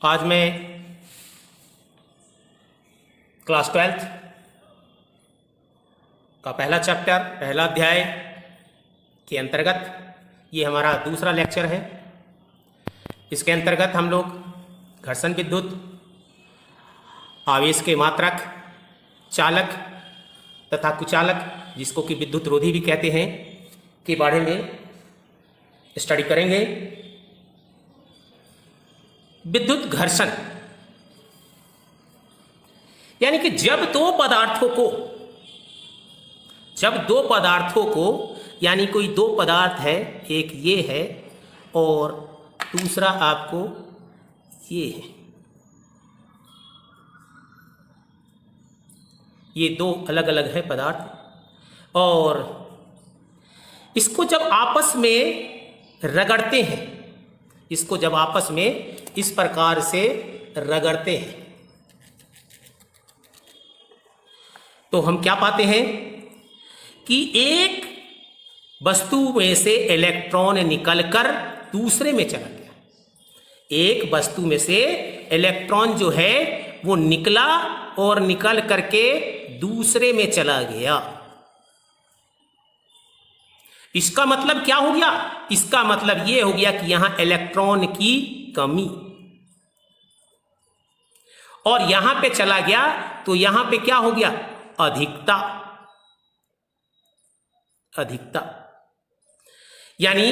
आज मैं class 12th का पहला चैप्टर पहला अध्याय के अंतर्गत ये हमारा दूसरा लेक्चर है। इसके अंतर्गत हम लोग घर्षण विद्युत, आवेश के मात्रक, चालक तथा कुचालक जिसको कि विद्युत रोधी भी कहते हैं के बारे में स्टडी करेंगे। विद्युत घर्षण यानी कि जब दो पदार्थों को यानी कोई दो पदार्थ है, एक ये है और दूसरा आपको ये है, ये दो अलग अलग है पदार्थ, और इसको जब आपस में रगड़ते हैं, इसको जब आपस में इस प्रकार से रगड़ते हैं तो हम क्या पाते हैं कि एक वस्तु में से इलेक्ट्रॉन निकलकर दूसरे में चला गया। एक वस्तु में से इलेक्ट्रॉन जो है वो निकला और निकल करके दूसरे में चला गया। इसका मतलब क्या हो गया? इसका मतलब यह हो गया कि यहां इलेक्ट्रॉन की कमी, और यहां पे चला गया तो यहां पे क्या हो गया? अधिकता। यानी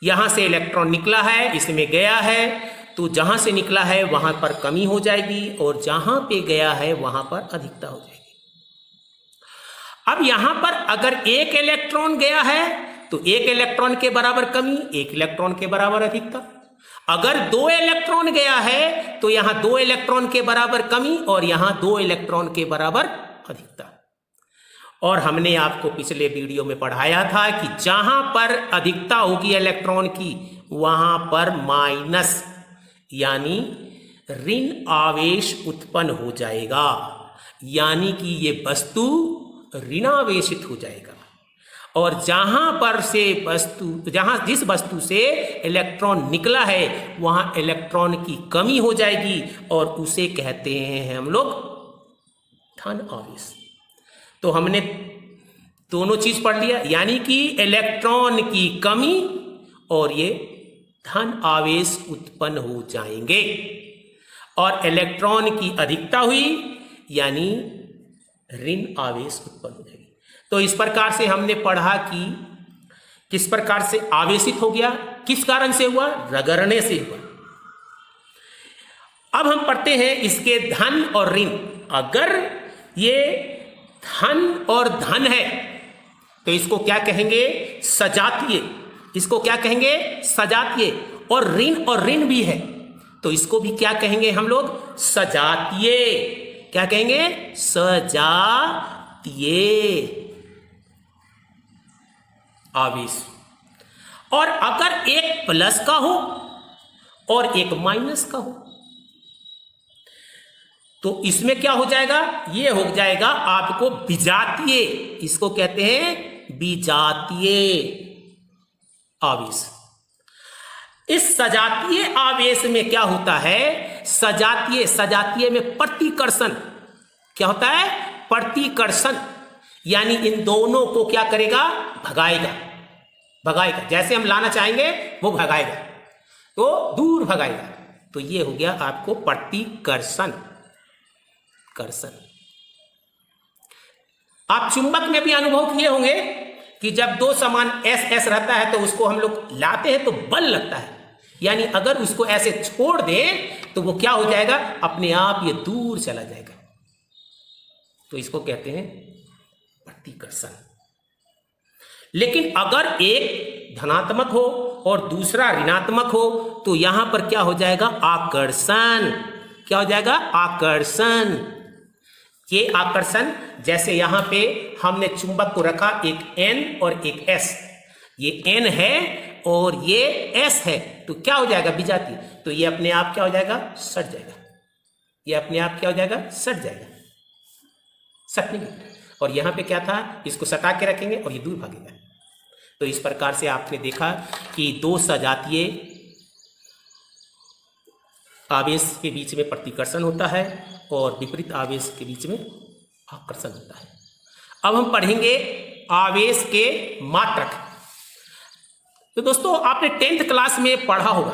यहां से इलेक्ट्रॉन निकला है, इसमें गया है, तो जहां से निकला है वहां पर कमी हो जाएगी और जहां पे गया है वहां पर अधिकता हो जाएगी। अब यहां पर अगर एक इलेक्ट्रॉन गया है तो एक इलेक्ट्रॉन के बराबर कमी, एक इलेक्ट्रॉन के बराबर अधिकता। अगर दो इलेक्ट्रॉन गया है तो यहां दो इलेक्ट्रॉन के बराबर कमी और यहां दो इलेक्ट्रॉन के बराबर अधिकता। और हमने आपको पिछले वीडियो में पढ़ाया था कि जहां पर अधिकता होगी इलेक्ट्रॉन की वहां पर माइनस यानी ऋण आवेश उत्पन्न हो जाएगा, यानी कि ये वस्तु ऋणावेशित हो जाएगा। और जहां पर से जिस वस्तु से इलेक्ट्रॉन निकला है वहां इलेक्ट्रॉन की कमी हो जाएगी और उसे कहते हैं हम लोग धन आवेश। तो हमने दोनों चीज पढ़ लिया, यानी कि इलेक्ट्रॉन की कमी और ये धन आवेश उत्पन्न हो जाएंगे, और इलेक्ट्रॉन की अधिकता हुई यानी ऋण आवेश उत्पन्न हो जाएगी। तो इस प्रकार से हमने पढ़ा कि किस प्रकार से आवेशित हो गया, किस कारण से हुआ? रगड़ने से हुआ। अब हम पढ़ते हैं इसके धन और ऋण। अगर ये धन और धन है तो इसको क्या कहेंगे? सजातीय। इसको क्या कहेंगे? सजातीय। और ऋण भी है तो इसको भी क्या कहेंगे हम लोग? सजातीय। क्या कहेंगे? सजातीय आवेश। और अगर एक प्लस का हो और एक माइनस का हो तो इसमें क्या हो जाएगा? ये हो जाएगा आपको विजातीय। इसको कहते हैं विजातीय आवेश। इस सजातीय आवेश में क्या होता है? सजातीय में प्रतिकर्षण। क्या होता है? प्रतिकर्षण। यानी इन दोनों को क्या करेगा? भगाएगा। जैसे हम लाना चाहेंगे वो भगाएगा, तो दूर भगाएगा। तो ये हो गया आपको प्रतिकर्षण। आप चुंबक में भी अनुभव किए होंगे कि जब दो समान एस रहता है तो उसको हम लोग लाते हैं तो बल लगता है, यानी अगर उसको ऐसे छोड़ दें तो वो क्या हो जाएगा? अपने आप ये दूर चला जाएगा। तो इसको कहते हैं प्रतिकर्षण। लेकिन अगर एक धनात्मक हो और दूसरा ऋणात्मक हो तो यहां पर क्या हो जाएगा? आकर्षण। क्या हो जाएगा? आकर्षण। ये आकर्षण, जैसे यहां पे हमने चुंबक को रखा, एक N और एक S। ये N है और ये S है, तो क्या हो जाएगा? विजातीय। तो ये अपने आप क्या हो जाएगा? सट जाएगा। ये अपने आप क्या हो जाएगा? सट जाएगा। सटने। और यहां पे क्या था? इसको सटा के रखेंगे और ये दूर भागेगा। तो इस प्रकार से आपने देखा कि दो सजातीय आवेश के बीच में प्रतिकर्षण होता है और विपरीत आवेश के बीच में आकर्षण होता है। अब हम पढ़ेंगे आवेश के मात्रक। तो दोस्तों आपने 10th क्लास में पढ़ा होगा,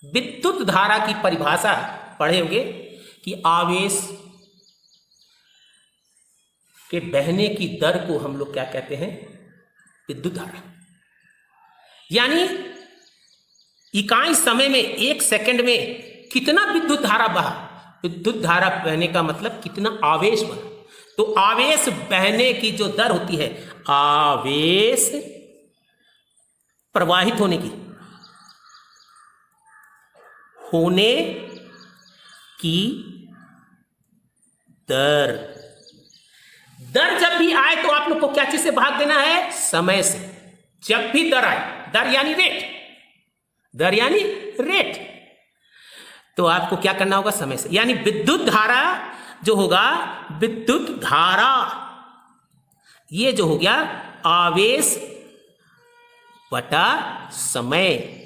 विद्युत धारा की परिभाषा पढ़े होंगे कि आवेश के बहने की दर को हम लोग क्या कहते हैं, विद्युत धारा। यानी इकाई समय में 1 सेकंड में कितना विद्युत धारा बहा। विद्युत धारा बहने का मतलब कितना आवेश बहा। तो आवेश बहने की जो दर होती है, आवेश प्रवाहित होने की दर जब भी आए तो आप लोग को क्या चीज से भाग देना है, समय से। जब भी दर आए, दर यानी रेट, तो आपको क्या करना होगा, समय से। यानी विद्युत धारा जो होगा, विद्युत धारा ये जो हो गया आवेश बटा समय,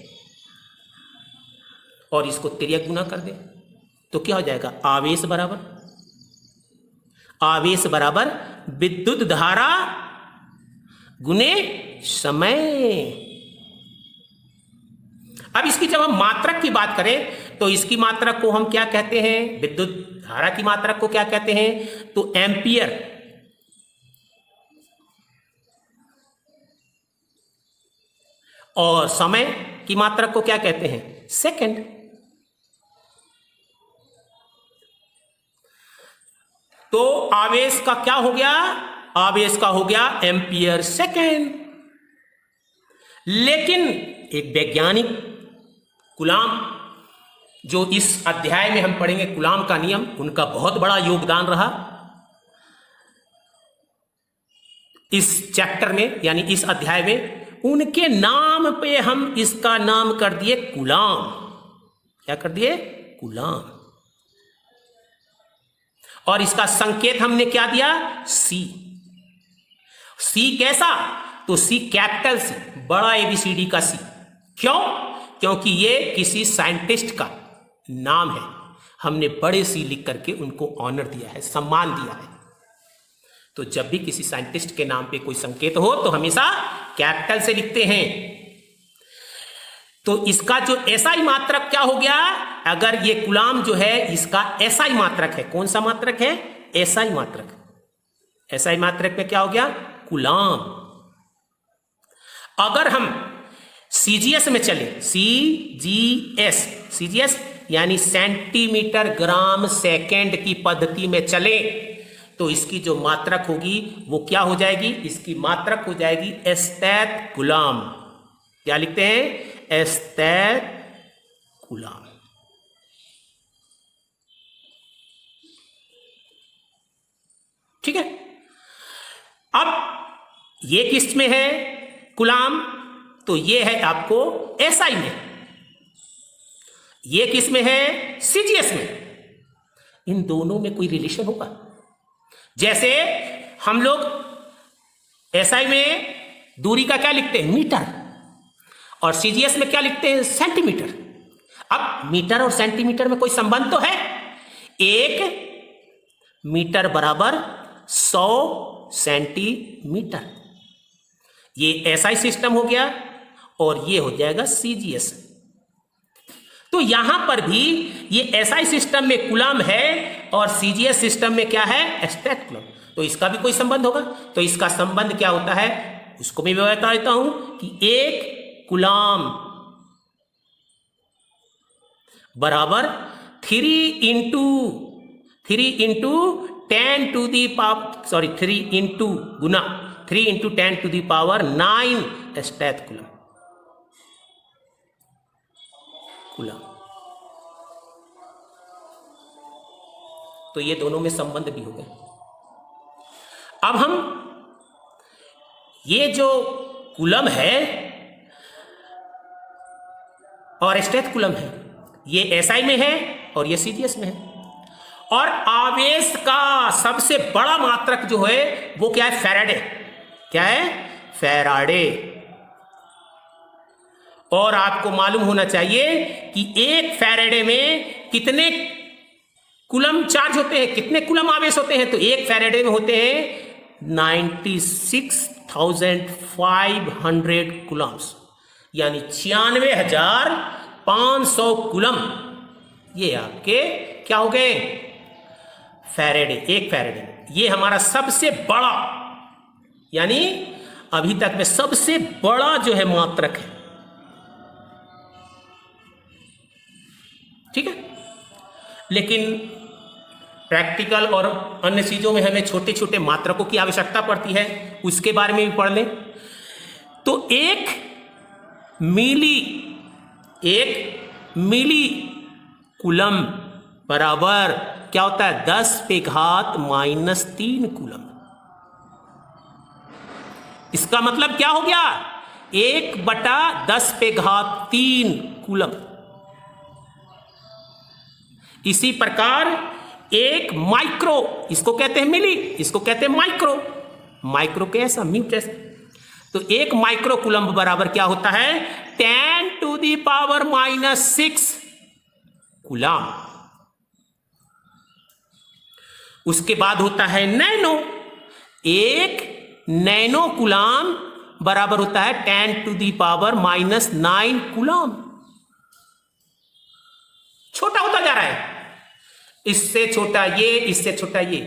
और इसको तिर्यक गुना कर दे तो क्या हो जाएगा, आवेश बराबर विद्युत धारा गुने समय। अब इसकी जब हम मात्रक की बात करें तो इसकी मात्रक को हम क्या कहते हैं, विद्युत धारा की मात्रक को क्या कहते हैं, तो एम्पियर। और समय की मात्रक को क्या कहते हैं, सेकंड। तो आवेश का क्या हो गया, आवेश का हो गया एम्पियर सेकंड। लेकिन एक वैज्ञानिक कूलाम, जो इस अध्याय में हम पढ़ेंगे कूलाम का नियम, उनका बहुत बड़ा योगदान रहा इस चैप्टर में, यानी इस अध्याय में। उनके नाम पे हम इसका नाम कर दिए कूलाम। क्या कर दिए, कूलाम। और इसका संकेत हमने क्या दिया, सी। सी कैसा, तो सी कैपिटल सी, बड़ा एबीसीडी का सी। क्यों, क्योंकि ये किसी साइंटिस्ट का नाम है। हमने बड़े सी लिख करके उनको ऑनर दिया है, सम्मान दिया है। तो जब भी किसी साइंटिस्ट के नाम पे कोई संकेत हो तो हमेशा कैपिटल से लिखते हैं। तो इसका जो एसआई मात्रक क्या हो गया, अगर ये कूलाम जो है इसका एसआई मात्रक है। कौन सा मात्रक है, एसआई मात्रक। एसआई मात्रक में क्या हो गया, कूलाम। अगर हम सीजीएस में चले, सीजीएस यानी सेंटीमीटर ग्राम सेकेंड की पद्धति में चले, तो इसकी जो मात्रक होगी वो क्या हो जाएगी, इसकी मात्रक हो जाएगी एस्तेत कूलाम। क्या लिखते हैं, एस्तेत कूलाम। ठीक है। अब ये किस में है कूलाम, तो ये है आपको एसआई में। ये किस में है, सीजीएस में। इन दोनों में कोई रिलेशन होगा। जैसे हम लोग एसआई में दूरी का क्या लिखते हैं, मीटर, और सीजीएस में क्या लिखते हैं, सेंटीमीटर। अब मीटर और सेंटीमीटर में कोई संबंध तो है। 1 मीटर बराबर 100 सेंटीमीटर। ये एसआई सिस्टम हो गया और ये हो जाएगा सीजीएस। तो यहां पर भी ये एसआई सिस्टम में कूलाम है और सीजीएस सिस्टम में क्या है, एस्तेत कूलाम। तो इसका भी कोई संबंध होगा। तो इसका संबंध क्या होता है, उसको मैं बता देता हूं कि 1 कूलाम बराबर 3 into 10 to the power, sorry 3 into गुना 3 into 10 to the power 9 stat coulomb. तो ये दोनों में संबंध भी हो गए। अब हम ये जो कूलम है और एस्तेत कूलम है, ये एसआई में है और ये सीजीएस में है। और आवेश का सबसे बड़ा मात्रक जो है वो क्या है, फैराडे। क्या है, फैराडे। और आपको मालूम होना चाहिए कि 1 फैराडे में कितने कूलम चार्ज होते हैं, कितने कूलम आवेश होते हैं। तो 1 फैराडे में होते हैं 96,500 कूलम्स, यानी 96,500 कूलम। ये आपके क्या हो गए, फैराडे, 1 फैराडे। ये हमारा सबसे बड़ा, यानी अभी तक में सबसे बड़ा जो है मात्रक है। ठीक है, लेकिन प्रैक्टिकल और अन्य चीजों में हमें छोटे छोटे मात्रकों की आवश्यकता पड़ती है, उसके बारे में भी पढ़ लें। तो 1 मिली कूलम बराबर क्या होता है, 10⁻³ कूलम। इसका मतलब क्या हो गया, 1/10⁻³ कूलम। इसी प्रकार 1 माइक्रो, इसको कहते हैं मिली, इसको कहते हैं माइक्रो, माइक्रो के ऐसा म्यूट ऐसा। तो 1 माइक्रो कूलम बराबर क्या होता है, 10⁻⁻6 कूलम। उसके बाद होता है नैनो। 1 नैनो कूलम बराबर होता है 10⁻⁻9 कूलम। छोटा होता जा रहा है, इससे छोटा ये, इससे छोटा ये,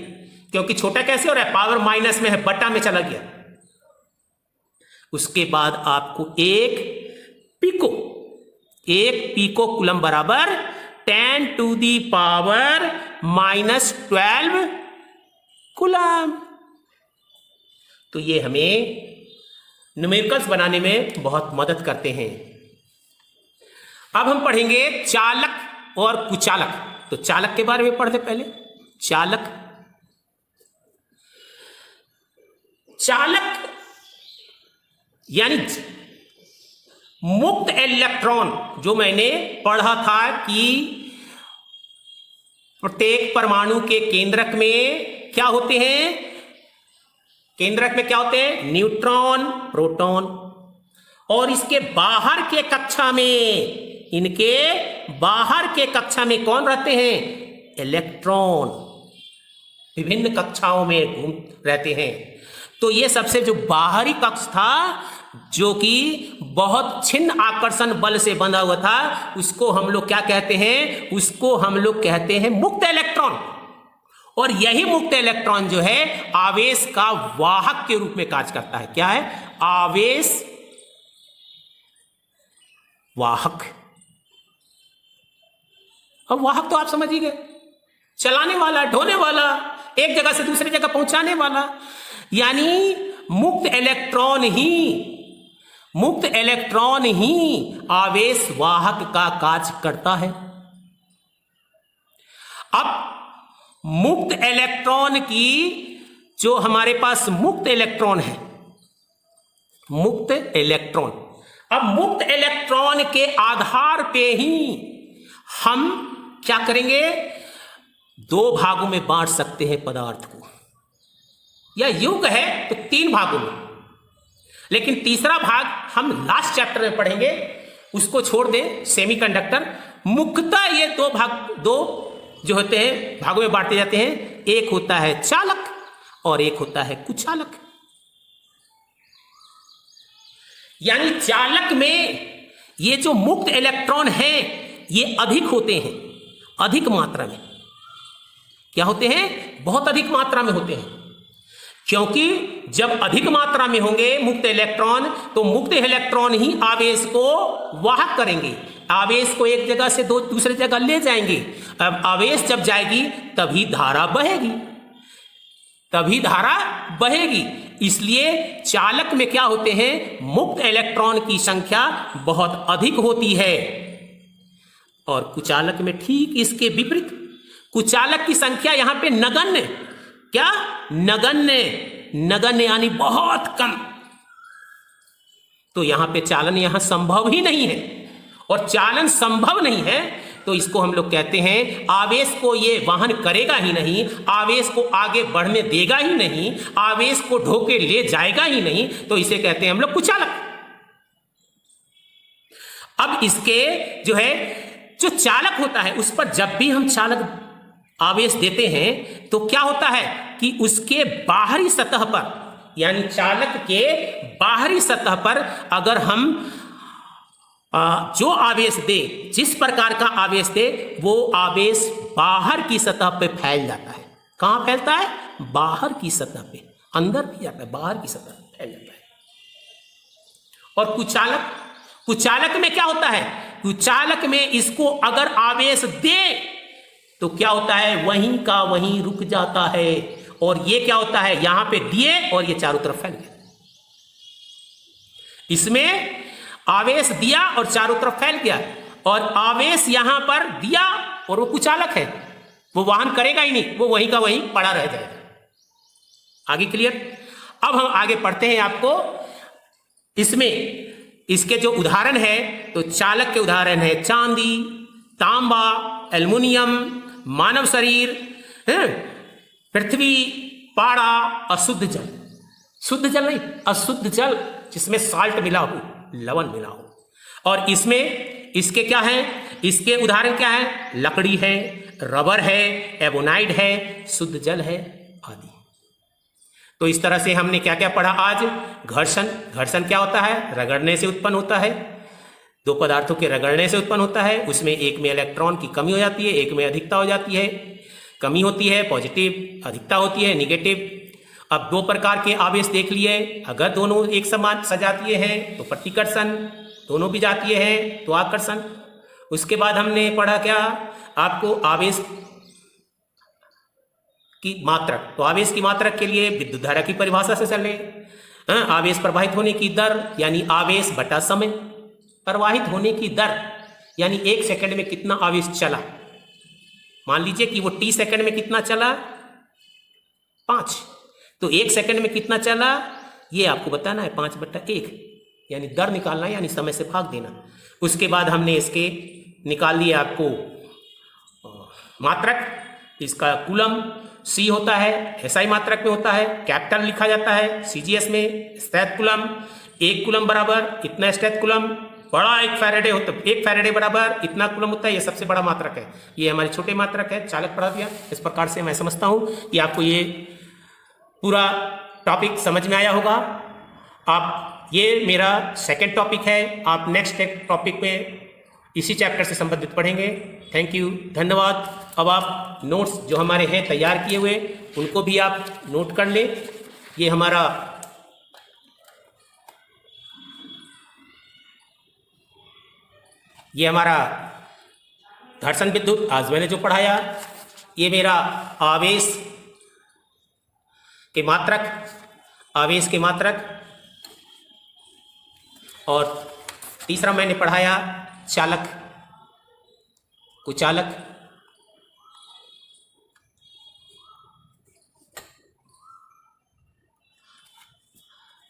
क्योंकि छोटा कैसे हो रहा है, पावर माइनस में है, बटा में चला गया। उसके बाद आपको 1 पीको कूलम बराबर 10⁻⁻12 कूलम। तो ये हमें न्यूमेरिकल्स बनाने में बहुत मदद करते हैं। अब हम पढ़ेंगे चालक और कुचालक। तो चालक के बारे में पढ़ते पहले। चालक यानी मुक्त इलेक्ट्रॉन, जो मैंने पढ़ा था कि प्रत्येक परमाणु के केंद्रक में क्या होते हैं, केंद्रक में क्या होते हैं, न्यूट्रॉन, प्रोटॉन, और इसके बाहर के कक्षा में, इनके बाहर के कक्षा में कौन रहते हैं, इलेक्ट्रॉन विभिन्न कक्षाओं में घूम रहते हैं। तो ये सबसे जो बाहरी कक्ष था, जो कि बहुत छिन्न आकर्षण बल से बंधा हुआ था, उसको हम लोग क्या कहते हैं, उसको हम लोग कहते हैं मुक्त इलेक्ट्रॉन। और यही मुक्त इलेक्ट्रॉन जो है आवेश का वाहक के रूप में कार्य करता है। क्या है, आवेश वाहक। अब वाहक तो आप समझ ही गए, चलाने वाला, ढोने वाला, एक जगह से दूसरी जगह पहुंचाने वाला। यानी मुक्त इलेक्ट्रॉन ही आवेश वाहक का कार्य करता है। अब मुक्त इलेक्ट्रॉन की, जो हमारे पास मुक्त इलेक्ट्रॉन है, मुक्त इलेक्ट्रॉन, अब मुक्त इलेक्ट्रॉन के आधार पे ही हम क्या करेंगे, 2 भागों में बांट सकते हैं पदार्थ को, या यूं कहे तो 3 भागों में। लेकिन तीसरा भाग हम लास्ट चैप्टर में पढ़ेंगे, उसको छोड़ दें, सेमीकंडक्टर। मुख्यतः ये 2 जो होते हैं भागों में बांटे जाते हैं। एक होता है चालक और एक होता है कुचालक। यानी चालक में ये जो मुक्त इलेक्ट्रॉन है, ये अधिक होते हैं, अधिक मात्रा में। क्या होते हैं, बहुत अधिक मात्रा में होते हैं। क्योंकि जब अधिक मात्रा में होंगे मुक्त इलेक्ट्रॉन, तो मुक्त इलेक्ट्रॉन ही आवेश को वाहक करेंगे, आवेश को एक जगह से दूसरी जगह ले जाएंगे। अब आवेश जब जाएगी तभी धारा बहेगी, इसलिए चालक में क्या होते हैं, मुक्त इलेक्ट्रॉन की संख्या बहुत अधिक होती है। और कुचालक में ठीक इसके विपरीत, कुचालक की संख्या यहां पे नगण्य, क्या नगण्य यानी बहुत कम। तो यहां पे चालन यहां संभव ही नहीं है, और चालन संभव नहीं है तो इसको हम लोग कहते हैं आवेश को ये वाहन करेगा ही नहीं, आवेश को आगे बढ़ने देगा ही नहीं, आवेश को ढोके ले जाएगा ही नहीं, तो इसे कहते हैं हम लोग कुचालक। अब इसके जो है जो चालक होता है उस पर जब भी हम चालक आवेश देते हैं तो क्या होता है कि उसके बाहरी सतह पर, यानी चालक के बाहरी सतह पर अगर हम जो आवेश दे, जिस प्रकार का आवेश दे, वो आवेश बाहर की सतह पे फैल जाता है। कहां फैलता है? बाहर की सतह पे, अंदर भी जाता है, बाहर की सतह पे फैल जाता है। और कुचालक में क्या होता है? कुचालक में इसको अगर आवेश दे तो क्या होता है? वहीं का वहीं रुक जाता है। और ये क्या होता है? यहां पे दिए और ये चारों तरफ फैल गया। इसमें आवेश दिया और चारों तरफ फैल गया, और आवेश यहां पर दिया और वो कुचालक है, वो वाहन करेगा ही नहीं, वो वहीं का वहीं पड़ा रह जाएगा। आगे क्लियर? अब हम आगे पढ़ते हैं। आपको इसमें इसके जो उदाहरण है, तो चालक के उदाहरण है चांदी, तांबा, एल्युमिनियम, मानव शरीर, पृथ्वी, पाड़ा, अशुद्ध जल। शुद्ध जल नहीं, अशुद्ध जल जिसमें साल्ट मिला हो, लवण मिला हो। और इसमें इसके क्या है? इसके उदाहरण क्या है? लकड़ी है, रबर है, एबोनाइड है, शुद्ध जल है आदि। तो इस तरह से हमने क्या क्या पढ़ा आज? घर्षण क्या होता है? रगड़ने से उत्पन्न होता है। दो पदार्थों के रगड़ने से उत्पन्न होता है। उसमें एक में इलेक्ट्रॉन की कमी हो जाती है, एक में अधिकता हो जाती है। कमी होती है पॉजिटिव, अधिकता होती है निगेटिव। अब दो प्रकार के आवेश देख लिए। अगर दोनों एक समान सजातीय हैं तो प्रतिकर्षण, दोनों भी जातीय हैं तो आकर्षण। उसके बाद हमने पढ़ा क्या? आपको आवेश की मात्रक। तो आवेश की मात्रक के लिए विद्युत धारा की परिभाषा से चले। आवेश प्रवाहित होने की दर यानी आवेश बटा समय। प्रवाहित होने की दर यानी 1 सेकंड में कितना आवेश चला। मान लीजिए कि वो t सेकंड में कितना चला? 5। तो 1 सेकंड में कितना चला ये आपको बताना है। 5/1 यानी दर निकालना है, यानी समय से भाग देना। उसके बाद हमने इसके निकाल दिए आपको मात्रक। इसका कूलम C होता है, SI मात्रक में होता है, कैपिटल लिखा जाता है। CGS में स्टैथ कूलम, 1 कूलम बराबर इतना स्टैथ कूलम, बड़ा 1 फैराडे होता है, 1 फैराडे बराबर इतना कूलम होता है। ये सबसे बड़ा मात्रक है, ये हमारे छोटे मात्रक है। चालक पढ़ा दिया। इस प्रकार से मैं समझता हूं कि आपको ये पूरा टॉपिक समझ में आया होगा। आप ये मेरा सेकंड टॉपिक है। आप नेक्स्ट टॉपिक में इसी चैप्टर से संबंधित पढ़ेंगे। थैंक यू, धन्यवाद। अब आप नोट्स जो हमारे हैं तैयार किए हुए उनको भी आप नोट कर लें। ये हमारा घर्षण विद्युत आज मैंने जो पढ़ाया, ये मेरा आवेश के मात्रक, और तीसरा मैंने पढ़ाया चालक, कुचालक।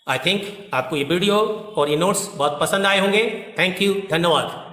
आई थिंक आपको ये वीडियो और ये नोट्स बहुत पसंद आए होंगे। थैंक यू, धन्यवाद।